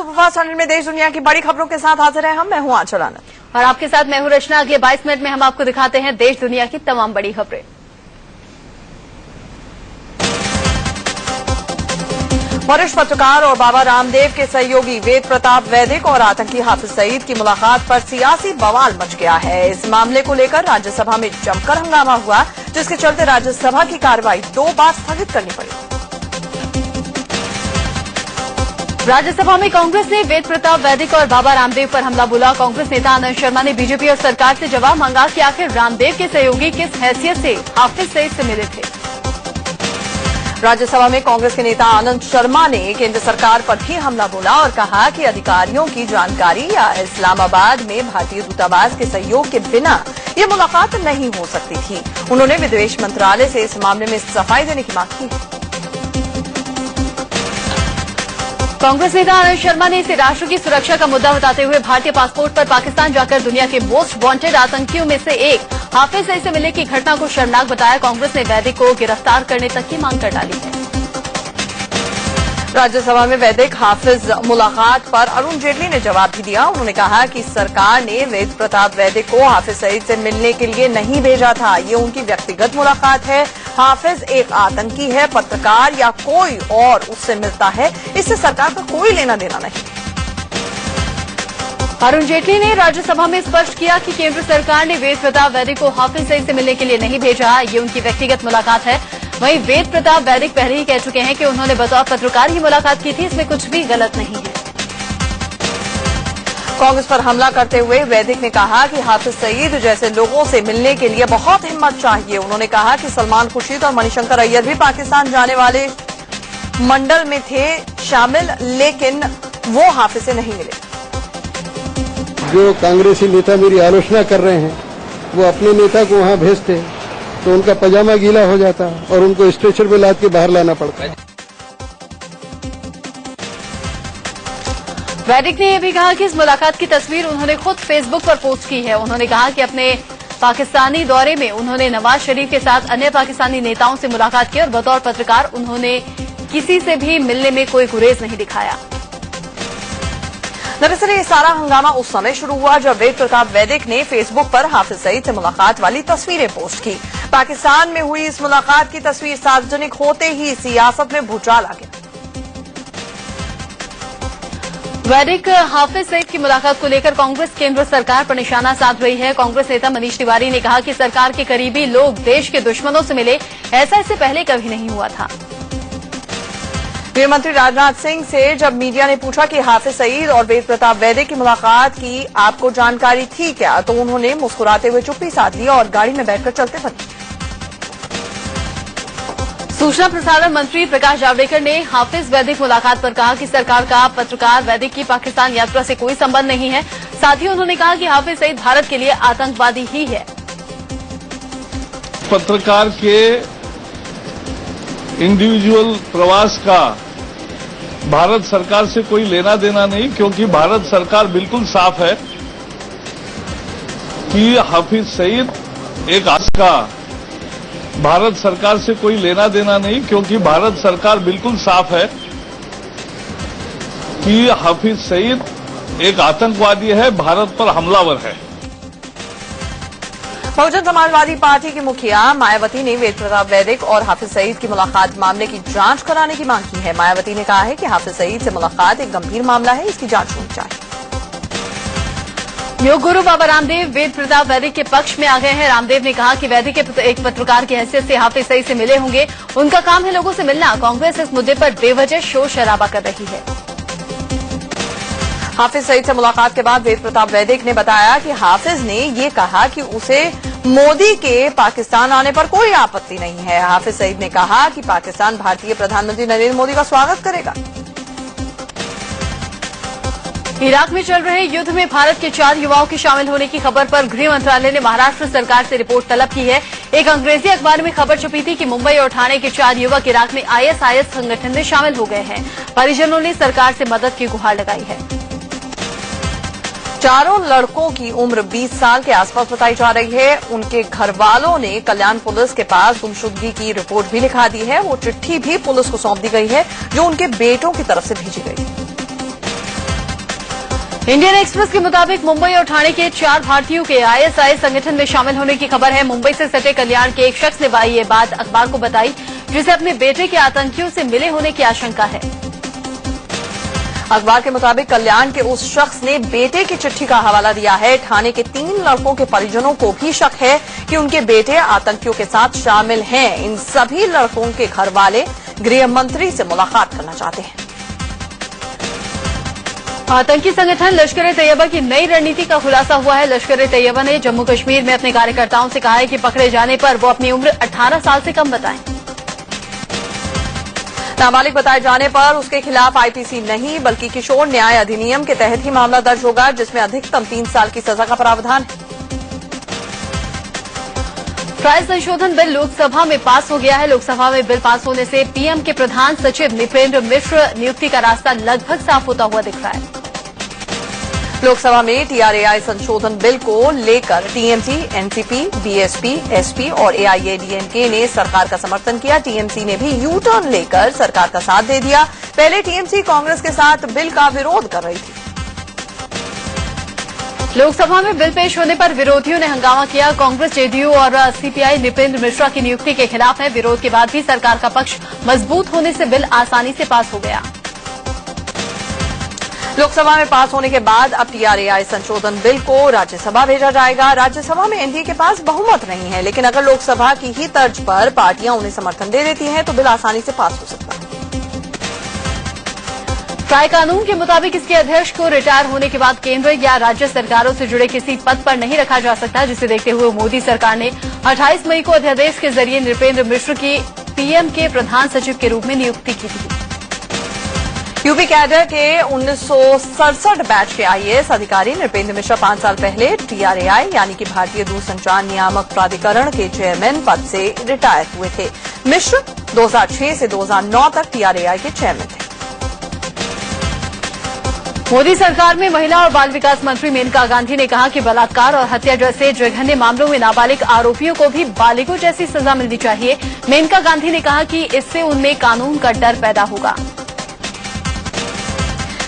Superfast 100 में देश दुनिया की बड़ी खबरों के साथ हाजिर हैं मैं हूं आंचल आनंद और आपके साथ मैं हूं रचना। अगले 22 मिनट में हम आपको दिखाते हैं देश दुनिया की तमाम बड़ी खबरें। वरिष्ठ पत्रकार और बाबा रामदेव के सहयोगी वेद प्रताप वैदिक और आतंकी हाफिज सईद की मुलाकात पर सियासी बवाल मच गया है। इस मामले को लेकर राज्यसभा में जमकर हंगामा हुआ, जिसके चलते राज्यसभा की कार्रवाई 2 बार स्थगित करनी पड़ी। राज्यसभा में कांग्रेस ने वेद प्रताप वैदिक और बाबा रामदेव पर हमला बोला। कांग्रेस नेता आनंद शर्मा ने बीजेपी और सरकार से जवाब मांगा कि आखिर रामदेव के सहयोगी किस हैसियत से हाफिज सईद से मिले थे। राज्यसभा में कांग्रेस के नेता आनंद शर्मा ने केंद्र सरकार पर भी हमला बोला और कहा कि अधिकारियों की जानकारी या इस्लामाबाद में भारतीय दूतावास के सहयोग के बिना ये मुलाकात नहीं हो सकती थी। उन्होंने विदेश मंत्रालय से इस मामले में सफाई देने की मांग की। कांग्रेस नेता आनंद शर्मा ने इसे राष्ट्र की सुरक्षा का मुद्दा बताते हुए भारतीय पासपोर्ट पर पाकिस्तान जाकर दुनिया के मोस्ट वांटेड आतंकियों में से एक हाफिज सईद से मिलने की घटना को शर्मनाक बताया। कांग्रेस ने वैदिक को गिरफ्तार करने तक की मांग कर डाली है। राज्यसभा में वैदिक हाफिज मुलाकात पर अरुण जेटली ने जवाब भी दिया। उन्होंने कहा कि सरकार ने वेद प्रताप वैदिक को हाफिज सईद से मिलने के लिए नहीं भेजा था। ये उनकी व्यक्तिगत मुलाकात है। हाफिज एक आतंकी है, पत्रकार या कोई और उससे मिलता है, इससे सरकार का कोई लेना देना नहीं। अरुण जेटली ने राज्यसभा में स्पष्ट किया कि केंद्र सरकार ने वेद प्रताप वैदिक को हाफिज सईद से मिलने के लिए नहीं भेजा। ये उनकी व्यक्तिगत मुलाकात है। वहीं वेद प्रताप वैदिक पहले ही कह चुके हैं कि उन्होंने बतौर पत्रकार ही मुलाकात की थी, इसमें कुछ भी गलत नहीं है। कांग्रेस पर हमला करते हुए वैदिक ने कहा कि हाफिज सईद जैसे लोगों से मिलने के लिए बहुत हिम्मत चाहिए। उन्होंने कहा कि सलमान खुर्शीद और मणिशंकर अय्यर भी पाकिस्तान जाने वाले मंडल में थे शामिल, लेकिन वो हाफिज से नहीं मिले। जो कांग्रेसी नेता मेरी आलोचना कर रहे हैं वो अपने नेता को वहां भेजते तो उनका पजामा गीला हो जाता और उनको स्ट्रेचर पे लाद के बाहर लाना पड़ता। वैदिक ने यह भी कहा कि इस मुलाकात की तस्वीर उन्होंने खुद फेसबुक पर पोस्ट की है। उन्होंने कहा कि अपने पाकिस्तानी दौरे में उन्होंने नवाज शरीफ के साथ अन्य पाकिस्तानी नेताओं से मुलाकात की और बतौर पत्रकार उन्होंने किसी से भी मिलने में कोई गुरेज नहीं दिखाया। दरअसल ये सारा हंगामा उस समय शुरू हुआ जब वेद प्रताप वैदिक ने फेसबुक पर हाफिज सईद से मुलाकात वाली तस्वीरें पोस्ट की। पाकिस्तान में हुई इस मुलाकात की तस्वीर सार्वजनिक होते ही सियासत में भूचाल आ गया। वैदिक हाफिज सईद की मुलाकात को लेकर कांग्रेस केंद्र सरकार पर निशाना साध रही है। कांग्रेस नेता मनीष तिवारी ने कहा कि सरकार के करीबी लोग देश के दुश्मनों से मिले, ऐसा इससे पहले कभी नहीं हुआ था। गृह मंत्री राजनाथ सिंह से जब मीडिया ने पूछा कि हाफिज सईद और वेद प्रताप वैदिक की मुलाकात की आपको जानकारी थी क्या, तो उन्होंने मुस्कुराते हुए चुप्पी साध ली और गाड़ी में बैठकर चलते बने। सूचना प्रसारण मंत्री प्रकाश जावड़ेकर ने हाफिज वैदिक मुलाकात पर कहा कि सरकार का पत्रकार वैदिक की पाकिस्तान यात्रा से कोई संबंध नहीं है। साथ ही उन्होंने कहा कि हाफिज सईद भारत के लिए आतंकवादी ही है। पत्रकार के इंडिविजुअल प्रवास का भारत सरकार से कोई लेना देना नहीं, क्योंकि भारत सरकार बिल्कुल साफ है कि हाफिज सईद एक का भारत सरकार से कोई लेना देना नहीं, क्योंकि भारत सरकार बिल्कुल साफ है कि हाफिज सईद एक आतंकवादी है, भारत पर हमलावर है। बहुजन समाजवादी पार्टी की मुखिया मायावती ने वेद प्रताप वैदिक और हाफिज सईद की मुलाकात मामले की जांच कराने की मांग की है। मायावती ने कहा है कि हाफिज सईद से मुलाकात एक गंभीर मामला है, इसकी जांच होनी चाहिए। योग गुरु बाबा रामदेव वेद प्रताप वैदिक के पक्ष में आ गए हैं। रामदेव ने कहा कि वैदिक एक पत्रकार की हैसियत से हाफिज सईद से मिले होंगे, उनका काम है लोगों से मिलना। कांग्रेस इस मुद्दे पर बेवजह शोर शराबा कर रही है। हाफिज सईद से मुलाकात के बाद वेद प्रताप वैदिक ने बताया कि हाफिज ने ये कहा कि उसे मोदी के पाकिस्तान आने पर कोई आपत्ति नहीं है। हाफिज सईद ने कहा कि पाकिस्तान भारतीय प्रधानमंत्री नरेंद्र मोदी का स्वागत करेगा। इराक में चल रहे युद्ध में भारत के 4 युवाओं के शामिल होने की खबर पर गृह मंत्रालय ने महाराष्ट्र सरकार से रिपोर्ट तलब की है। एक अंग्रेजी अखबार में खबर छपी थी कि मुंबई और ठाणे के 4 युवक इराक में आईएसआईएस संगठन में शामिल हो गए हैं। परिजनों ने सरकार से मदद की गुहार लगाई है। चारों लड़कों की उम्र 20 साल के आसपास बताई जा रही है। उनके घर वालों ने कल्याण पुलिस के पास गुमशुदगी की रिपोर्ट भी लिखा दी है। वो चिट्ठी भी पुलिस को सौंप दी गई है जो उनके बेटों की तरफ से भेजी गई। इंडियन एक्सप्रेस के मुताबिक मुंबई और ठाणे के 4 भारतीयों के आईएसआई संगठन में शामिल होने की खबर है। मुंबई से सटे कल्याण के एक शख्स ने ये बात अखबार को बताई, जिसे अपने बेटे के आतंकियों से मिले होने की आशंका है। अखबार के मुताबिक कल्याण के उस शख्स ने बेटे की चिट्ठी का हवाला दिया है। ठाणे के 3 लड़कों के परिजनों को भी शक है कि उनके बेटे आतंकियों के साथ शामिल हैं। इन सभी लड़कों के घर वाले गृह मंत्री से मुलाकात करना चाहते हैं। आतंकी संगठन लश्कर-ए-तैयबा की नई रणनीति का खुलासा हुआ है। लश्कर-ए-तैयबा ने जम्मू कश्मीर में अपने कार्यकर्ताओं से कहा है कि पकड़े जाने पर वो अपनी उम्र 18 साल से कम बताएं। नाबालिग बताए जाने पर उसके खिलाफ आईपीसी नहीं बल्कि किशोर न्याय अधिनियम के तहत ही मामला दर्ज होगा, जिसमें अधिकतम 3 साल की सजा का प्रावधान है। ट्राई संशोधन बिल लोकसभा में पास हो गया है। लोकसभा में बिल पास होने से पीएम के प्रधान सचिव नृपेंद्र मिश्र नियुक्ति का रास्ता लगभग साफ होता हुआ दिख रहा है। लोकसभा में टीआरएआई संशोधन बिल को लेकर टीएमसी, एनसीपी, बीएसपी, एसपी और एआईएडीएमके ने सरकार का समर्थन किया। टीएमसी ने भी यू टर्न लेकर सरकार का साथ दे दिया। पहले टीएमसी कांग्रेस के साथ बिल का विरोध कर रही थी। लोकसभा में बिल पेश होने पर विरोधियों ने हंगामा किया। कांग्रेस, जेडीयू और सीपीआई नृपेंद्र मिश्रा की नियुक्ति के खिलाफ है। विरोध के बाद भी सरकार का पक्ष मजबूत होने से बिल आसानी से पास हो गया। लोकसभा में पास होने के बाद अब टीआरएआई संशोधन बिल को राज्यसभा भेजा जाएगा। राज्यसभा में एनडीए के पास बहुमत नहीं है, लेकिन अगर लोकसभा की ही तर्ज पर पार्टियां उन्हें समर्थन दे देती हैं तो बिल आसानी से पास हो सकता है। ट्राई कानून के मुताबिक इसके अध्यक्ष को रिटायर होने के बाद केंद्र या राज्य सरकारों से जुड़े किसी पद पर नहीं रखा जा सकता, जिसे देखते हुए मोदी सरकार ने 28 मई को अध्यादेश के जरिए नृपेंद्र मिश्र की पीएम के प्रधान सचिव के रूप में नियुक्ति की थी। यूपी कैडर के 1967 बैच के आईएएस अधिकारी नृपेंद्र मिश्रा 5 साल पहले टीआरएआई यानी कि भारतीय दूरसंचार नियामक प्राधिकरण के चेयरमैन पद से रिटायर हुए थे। मिश्र 2006 से 2009 तक टीआरएआई के चेयरमैन थे। मोदी सरकार में महिला और बाल विकास मंत्री मेनका गांधी ने कहा कि बलात्कार और हत्या जैसे जघन्य मामलों में नाबालिग आरोपियों को भी बालिगों जैसी सजा मिलनी चाहिए। मेनका गांधी ने कहा कि इससे उनमें कानून का डर पैदा होगा।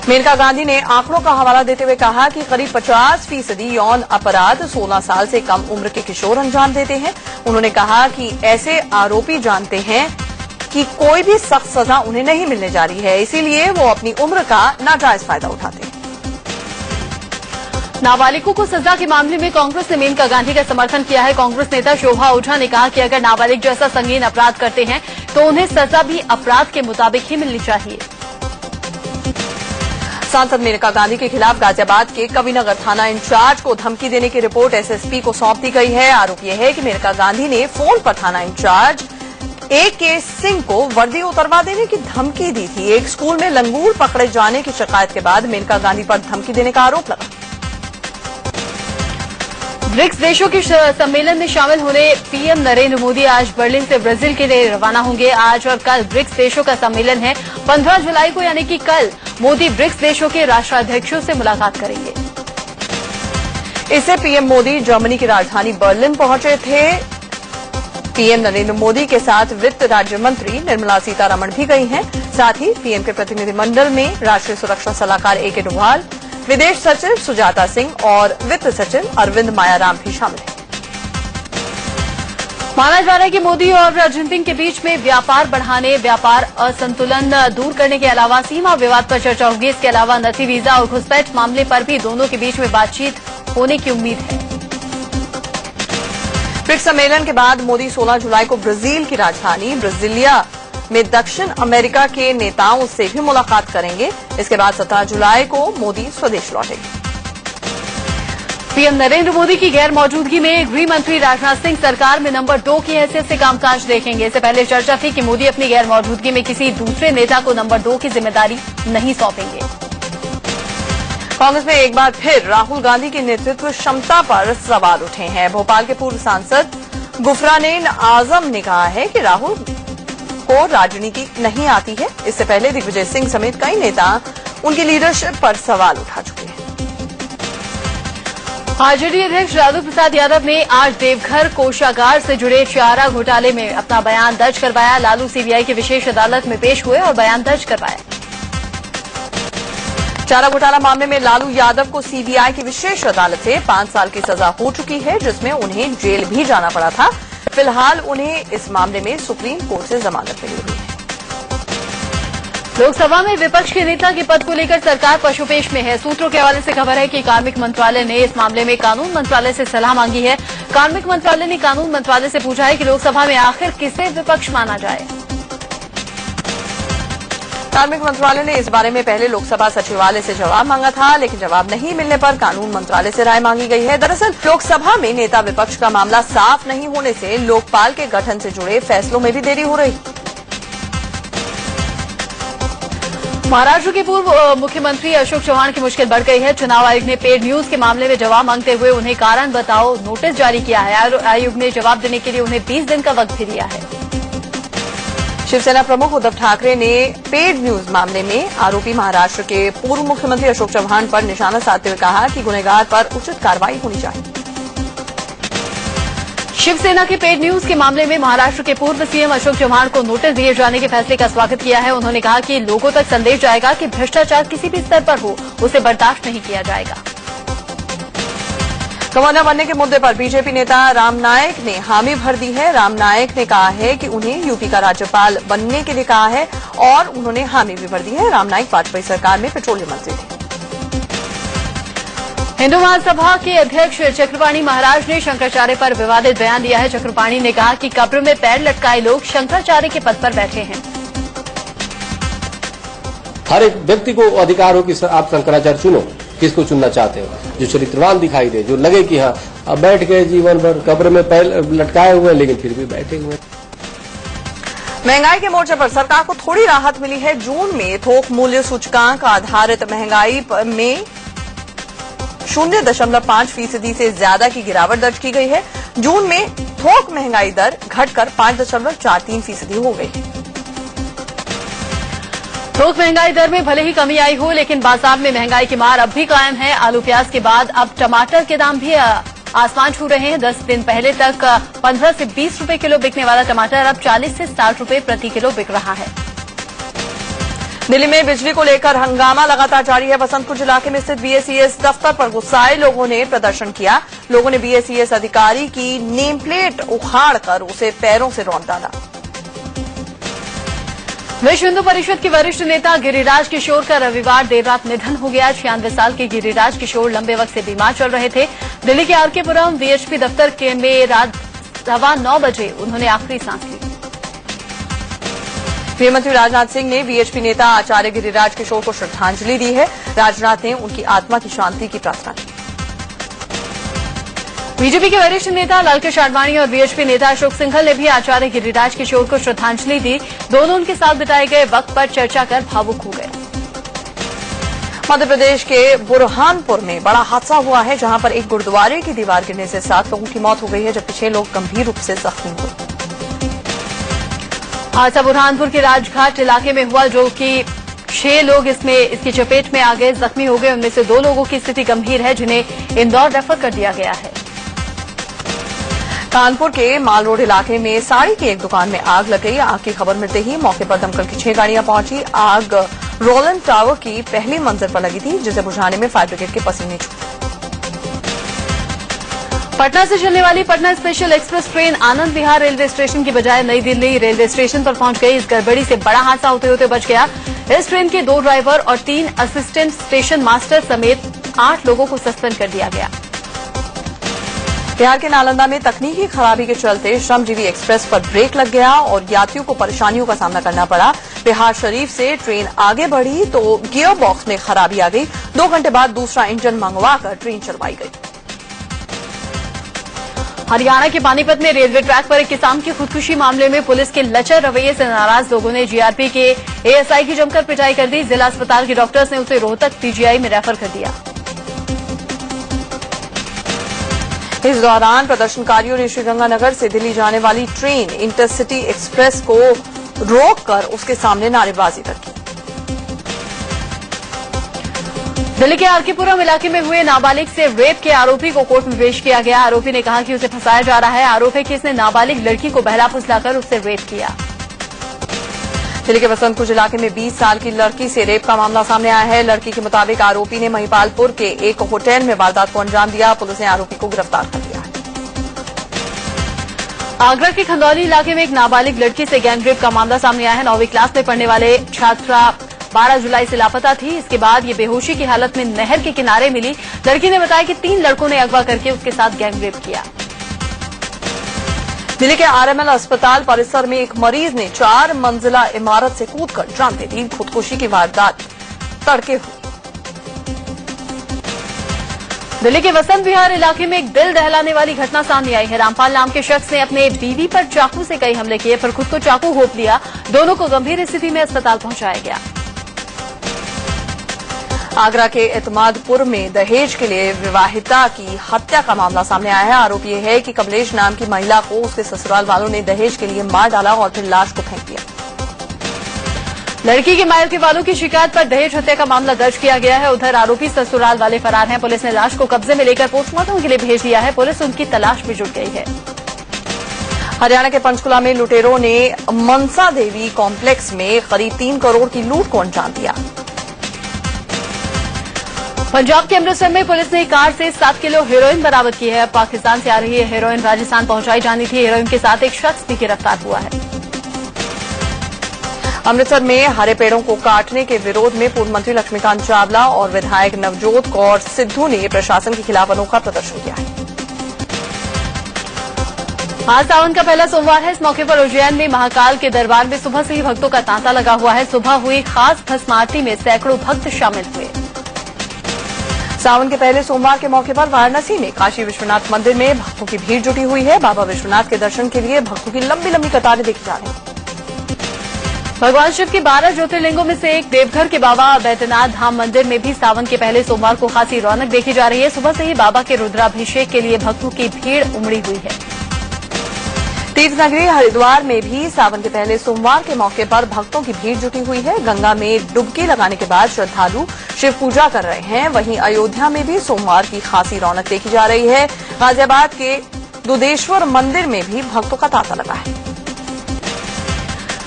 मेनका गांधी ने आंकड़ों का हवाला देते हुए कहा कि करीब 50% यौन अपराध 16 साल से कम उम्र के किशोर अंजाम देते हैं। उन्होंने कहा कि ऐसे आरोपी जानते हैं कि कोई भी सख्त सजा उन्हें नहीं मिलने जा रही है, इसीलिए वो अपनी उम्र का नाजायज फायदा उठाते हैं। नाबालिगों को सजा के मामले में कांग्रेस ने मेनका गांधी का समर्थन किया है। कांग्रेस नेता शोभा ओझा ने कहा कि अगर नाबालिग जैसा संगीन अपराध करते हैं तो उन्हें सजा भी अपराध के मुताबिक ही मिलनी चाहिए। सांसद मेनका गांधी के खिलाफ गाजियाबाद के कविनगर थाना इंचार्ज को धमकी देने की रिपोर्ट एसएसपी को सौंप दी गई है। आरोप यह है कि मेनका गांधी ने फोन पर थाना इंचार्ज AK सिंह को वर्दी उतरवा देने की धमकी दी थी। एक स्कूल में लंगूर पकड़े जाने की शिकायत के बाद मेनका गांधी पर धमकी देने का आरोप लगा। ब्रिक्स देशों के सम्मेलन में शामिल होने पीएम नरेंद्र मोदी आज बर्लिन से ब्राजील के लिए रवाना होंगे। आज और कल ब्रिक्स देशों का सम्मेलन है। 15 जुलाई को यानी कि कल मोदी ब्रिक्स देशों के राष्ट्राध्यक्षों से मुलाकात करेंगे। इससे पीएम मोदी जर्मनी की राजधानी बर्लिन पहुंचे थे। पीएम नरेंद्र मोदी के साथ वित्त राज्य मंत्री निर्मला सीतारमण भी गई हैं। साथ ही पीएम के प्रतिनिधिमंडल में राष्ट्रीय सुरक्षा सलाहकार AK डोभाल, विदेश सचिव सुजाता सिंह और वित्त सचिव अरविंद मायाराम भी शामिल हैं। माना जा रहा है कि मोदी और जिनपिंग के बीच में व्यापार बढ़ाने, व्यापार असंतुलन दूर करने के अलावा सीमा विवाद पर चर्चा होगी। इसके अलावा नथी वीजा और घुसपैठ मामले पर भी दोनों के बीच में बातचीत होने की उम्मीद है। ब्रिक्स सम्मेलन के बाद मोदी 16 जुलाई को ब्राजील की राजधानी ब्राजिलिया में दक्षिण अमेरिका के नेताओं से भी मुलाकात करेंगे। इसके बाद 17 जुलाई को मोदी स्वदेश लौटेंगे। पीएम नरेंद्र मोदी की गैर मौजूदगी में गृह मंत्री राजनाथ सिंह सरकार में नंबर 2 की हैसियत से कामकाज देखेंगे। इससे पहले चर्चा थी कि मोदी अपनी गैर मौजूदगी में किसी दूसरे नेता को नंबर 2 की जिम्मेदारी नहीं सौंपेंगे। कांग्रेस में एक बार फिर राहुल गांधी की नेतृत्व क्षमता पर सवाल उठे हैं। भोपाल के पूर्व सांसद गुफरानेन आजम ने कहा है कि राहुल को राजनीति नहीं आती है। इससे पहले दिग्विजय सिंह समेत कई नेता उनकी लीडरशिप पर सवाल उठा चुके हैं। आरजेडी अध्यक्ष लालू प्रसाद यादव ने आज देवघर कोषागार से जुड़े चारा घोटाले में अपना बयान दर्ज करवाया। लालू सीबीआई की विशेष अदालत में पेश हुए और बयान दर्ज करवाया। चारा घोटाला मामले में लालू यादव को सीबीआई की विशेष अदालत से 5 साल की सजा हो चुकी है, जिसमें उन्हें जेल भी जाना पड़ा था। फिलहाल उन्हें इस मामले में सुप्रीम कोर्ट से जमानत मिली हुई है। लोकसभा में विपक्ष के नेता के पद को लेकर सरकार पशुपेश में है। सूत्रों के हवाले से खबर है कि कार्मिक मंत्रालय ने इस मामले में कानून मंत्रालय से सलाह मांगी है। कार्मिक मंत्रालय ने कानून मंत्रालय से पूछा है कि लोकसभा में आखिर किसे विपक्ष माना जाए। कार्मिक मंत्रालय ने इस बारे में पहले लोकसभा सचिवालय से जवाब मांगा था, लेकिन जवाब नहीं मिलने पर कानून मंत्रालय से राय मांगी गई है। दरअसल लोकसभा में नेता विपक्ष का मामला साफ नहीं होने से लोकपाल के गठन से जुड़े फैसलों में भी देरी हो रही। महाराष्ट्र के पूर्व मुख्यमंत्री अशोक चव्हाण की मुश्किल बढ़ गई है। चुनाव आयोग ने पेड न्यूज के मामले में जवाब मांगते हुए उन्हें कारण बताओ नोटिस जारी किया है। आयोग ने जवाब देने के लिए उन्हें 20 दिन का वक्त भी दिया है। शिवसेना प्रमुख उद्धव ठाकरे ने पेड न्यूज मामले में आरोपी महाराष्ट्र के पूर्व मुख्यमंत्री अशोक चव्हाण पर निशाना साधते हुए कहा कि गुनहगार पर उचित कार्रवाई होनी चाहिए। शिवसेना के पेड न्यूज के मामले में महाराष्ट्र के पूर्व सीएम अशोक चव्हाण को नोटिस दिए जाने के फैसले का स्वागत किया है। उन्होंने कहा कि लोगों तक संदेश जाएगा कि भ्रष्टाचार किसी भी स्तर पर हो, उसे बर्दाश्त नहीं किया जाएगा। गवर्नर बनने के मुद्दे पर बीजेपी नेता राम नायक ने हामी भर दी है। राम नायक ने कहा है कि उन्हें यूपी का राज्यपाल बनने के लिए कहा है और उन्होंने हामी भी भर दी है। राम नायक वाजपेयी सरकार में पेट्रोलियम मंत्री थे। हिंदू महासभा के अध्यक्ष चक्रपाणी महाराज ने शंकराचार्य पर विवादित बयान दिया है। चक्रपाणी ने कहा कि कब्र में पैर लटकाए लोग शंकराचार्य के पद पर बैठे हैं। हर एक व्यक्ति को अधिकार हो कि आप शंकराचार्य चुनो, किसको चुनना चाहते हो, जो चरित्रवान दिखाई दे, जो लगे कि हाँ अब बैठ गए जीवन भर कब्र में पैर लटकाए हुए लेकिन फिर भी बैठे हुए। महंगाई के मोर्चे पर सरकार को थोड़ी राहत मिली है। जून में थोक मूल्य सूचकांक आधारित महंगाई में 0.5% से ज्यादा की गिरावट दर्ज की गई है। जून में थोक महंगाई दर घटकर 5.43% हो गई है। थोक महंगाई दर में भले ही कमी आई हो, लेकिन बाजार में महंगाई की मार अब भी कायम है। आलू प्याज के बाद अब टमाटर के दाम भी आसमान छू रहे हैं। 10 दिन पहले तक 15 से 20 रुपए किलो बिकने वाला टमाटर अब 40 से 60 रुपए प्रति किलो बिक रहा है। दिल्ली में बिजली को लेकर हंगामा लगातार जारी है। बसंत कुंज इलाके में स्थित बीएसईएस दफ्तर पर गुस्साए लोगों ने प्रदर्शन किया। लोगों ने बीएसईएस अधिकारी की नेम प्लेट उखाड़कर उसे पैरों से रौंद डाला। विश्व हिंदू परिषद के वरिष्ठ नेता गिरिराज किशोर का रविवार देर रात निधन हो गया। 96 साल के गिरिराज किशोर लंबे वक्त से बीमार चल रहे थे। दिल्ली के आरके पुरम वीएचपी दफ्तर में रात 9:15 बजे उन्होंने आखिरी सांस ली। गृहमंत्री राजनाथ सिंह ने वीएचपी नेता आचार्य गिरिराज किशोर को श्रद्धांजलि दी है। राजनाथ ने उनकी आत्मा की शांति की प्रार्थना की। बीजेपी के वरिष्ठ नेता लालकृष्ण आडवाणी और वीएचपी नेता अशोक सिंघल ने भी आचार्य गिरिराज किशोर को श्रद्धांजलि दी। दोनों उनके साथ बिताए गए वक्त पर चर्चा कर भावुक हो गए। मध्य प्रदेश के बुरहानपुर में बड़ा हादसा हुआ है, जहां पर एक गुरुद्वारे की दीवार गिरने से 7 लोगों की मौत हो गई है, जबकि 6 लोग गंभीर रूप से जख्मी हुए। हादसा बुरहानपुर के राजघाट इलाके में हुआ, जो कि 6 लोग इसकी चपेट में आ गए, जख्मी हो गए। उनमें से 2 लोगों की स्थिति गंभीर है, जिन्हें इंदौर रेफर कर दिया गया है। कानपुर के माल रोड इलाके में साड़ी की एक दुकान में आग लग गई। आग की खबर मिलते ही मौके पर दमकल की 6 गाड़ियां पहुंची। आग रोलैंड टावर की पहली मंजिल पर लगी थी, जिसे बुझाने में फायर ब्रिगेड के पसीने छूटे। पटना से चलने वाली Patna special express train Anand Vihar railway station की बजाय नई दिल्ली रेलवे स्टेशन पर पहुंच गई। इस गड़बड़ी से बड़ा हादसा होते होते बच गया। इस ट्रेन के 2 ड्राइवर और 3 असिस्टेंट स्टेशन मास्टर समेत 8 लोगों को सस्पेंड कर दिया गया। बिहार के नालंदा में तकनीकी खराबी के चलते श्रमजीवी एक्सप्रेस पर ब्रेक लग गया और यात्रियों को परेशानियों का सामना करना पड़ा। बिहार शरीफ से ट्रेन आगे बढ़ी तो गियर बॉक्स में खराबी आ गई। 2 घंटे बाद दूसरा इंजन मंगवाकर ट्रेन चलवाई गई। हरियाणा के पानीपत में रेलवे ट्रैक पर एक किसान की खुदकुशी मामले में पुलिस के लचर रवैये से नाराज लोगों ने जीआरपी के एएसआई की जमकर पिटाई कर दी। जिला अस्पताल के डॉक्टर्स ने उसे रोहतक पीजीआई में रेफर कर दिया। इस दौरान प्रदर्शनकारियों ने श्रीगंगानगर से दिल्ली जाने वाली ट्रेन इंटरसिटी एक्सप्रेस को रोककर उसके सामने नारेबाजी रखी। दिल्ली के आरकेपुरम इलाके में हुए नाबालिग से रेप के आरोपी को कोर्ट में पेश किया गया। आरोपी ने कहा कि उसे फंसाया जा रहा है। आरोप है कि इसने नाबालिग लड़की को बहला फुसलाकर उससे रेप किया। जिले के वसंतकुंज इलाके में 20 साल की लड़की से रेप का मामला सामने आया है। लड़की के मुताबिक आरोपी ने महिपालपुर के एक होटल में वारदात को अंजाम दिया। पुलिस ने आरोपी को गिरफ्तार कर लिया है। आगरा के खंदौली इलाके में एक नाबालिग लड़की से गैंगरेप का मामला सामने आया है। 9वीं क्लास में पढ़ने वाले छात्रा 12 जुलाई से लापता थी। इसके बाद ये बेहोशी की हालत में नहर के किनारे मिली। लड़की ने बताया कि 3 लड़कों ने अगवा करके उसके साथ गैंगरेप किया। दिल्ली के आरएमएल अस्पताल परिसर में एक मरीज ने 4 मंजिला इमारत से कूदकर जान दे दी। खुदकुशी की वारदात तड़के हुई। दिल्ली के वसंत विहार इलाके में एक दिल दहलाने वाली घटना सामने आई है। रामपाल नाम के शख्स ने अपने बीवी पर चाकू से कई हमले किए, फिर खुद को चाकू घोंप लिया। दोनों को गंभीर स्थिति में अस्पताल पहुंचाया गया। आगरा के एतमादपुर में दहेज के लिए विवाहिता की हत्या का मामला सामने आया है। आरोप यह है कि कमलेश नाम की महिला को उसके ससुराल वालों ने दहेज के लिए मार डाला और फिर लाश को फेंक दिया। लड़की के मायके वालों की शिकायत पर दहेज हत्या का मामला दर्ज किया गया है। उधर आरोपी ससुराल वाले फरार हैं। पुलिस ने लाश को कब्जे में लेकर पोस्टमार्टम के लिए भेज दिया है। पुलिस उनकी तलाश में जुट गई है। हरियाणा के पंचकुला में लुटेरों ने मनसा देवी कॉम्प्लेक्स में करीब 3 करोड़ की लूट को अंजाम दिया। पंजाब के अमृतसर में पुलिस ने कार से 7 किलो हेरोइन बरामद की है। पाकिस्तान से आ रही है हेरोइन राजस्थान पहुंचाई जानी थी। हेरोइन के साथ एक शख्स भी गिरफ्तार हुआ है। अमृतसर में हरे पेड़ों को काटने के विरोध में पूर्व मंत्री लक्ष्मीकांत चावला और विधायक नवजोत कौर सिद्धू ने प्रशासन के खिलाफ अनोखा प्रदर्शन किया है। आज सावन का पहला सोमवार है। इस मौके पर उज्जैन में महाकाल के दरबार में सुबह से ही भक्तों का तांता लगा हुआ है। सुबह हुई खास भस्म आरती में सैकड़ों भक्त शामिल हुए। सावन के पहले सोमवार के मौके पर वाराणसी में काशी विश्वनाथ मंदिर में भक्तों की भीड़ जुटी हुई है। बाबा विश्वनाथ के दर्शन के लिए भक्तों की लंबी लंबी कतारें देखी जा रही हैं। भगवान शिव के 12 ज्योतिर्लिंगों में से एक देवघर के बाबा बैद्यनाथ धाम मंदिर में भी सावन के पहले सोमवार को खासी रौनक देखी जा रही है। सुबह से ही बाबा के रुद्राभिषेक के लिए भक्तों की भीड़ उमड़ी हुई है। तीर्थ नगरी हरिद्वार में भी सावन के पहले सोमवार के मौके पर भक्तों की भीड़ जुटी हुई है। गंगा में डुबकी लगाने के बाद श्रद्धालु शिव पूजा कर रहे हैं। वहीं अयोध्या में भी सोमवार की खासी रौनक देखी जा रही है। गाजियाबाद के दुधेश्वर मंदिर में भी भक्तों का तांता लगा है।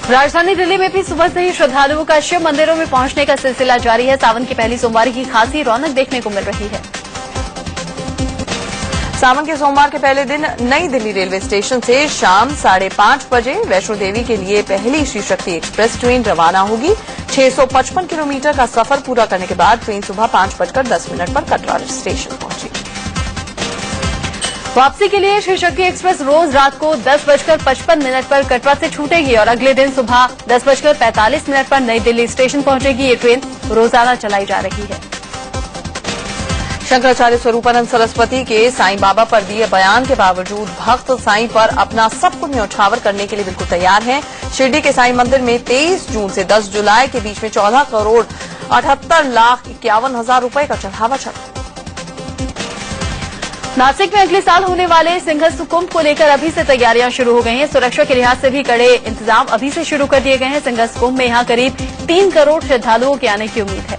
राजधानी दिल्ली में भी सुबह से ही श्रद्धालुओं का शिव मंदिरों में पहुंचने का सिलसिला जारी है। सावन की पहली सोमवार की खासी रौनक देखने को मिल रही है। सावन के सोमवार के पहले दिन नई दिल्ली रेलवे स्टेशन से शाम 5:30 बजे वैष्णो देवी के लिए पहली श्री शक्ति एक्सप्रेस ट्रेन रवाना होगी। 655 किलोमीटर का सफर पूरा करने के बाद ट्रेन सुबह 5:10 पर कटरा स्टेशन पहुंची। वापसी के लिए श्री शक्ति एक्सप्रेस रोज रात को 10:55 पर कटरा से छूटेगी और अगले दिन सुबह 10:45 पर नई दिल्ली स्टेशन पहुंचेगी। ये ट्रेन रोजाना चलाई जा रही है। शंकराचार्य स्वरूपानंद सरस्वती के साईं बाबा पर दिए बयान के बावजूद भक्त साईं पर अपना सब कुछ न्यौछावर करने के लिए बिल्कुल तैयार हैं। शिरडी के साईं मंदिर में 23 जून से 10 जुलाई के बीच में 14 करोड़ 78,51,000 रुपए का चढ़ावा चढ़ा। नासिक में अगले साल होने वाले सिंहस्थ कुंभ को लेकर अभी से तैयारियां शुरू हो गई हैं। सुरक्षा के लिहाज से भी कड़े इंतजाम अभी से शुरू कर दिए गए हैं। सिंहस्थ कुंभ में यहां करीब 3 करोड़ श्रद्धालुओं के आने की उम्मीद है।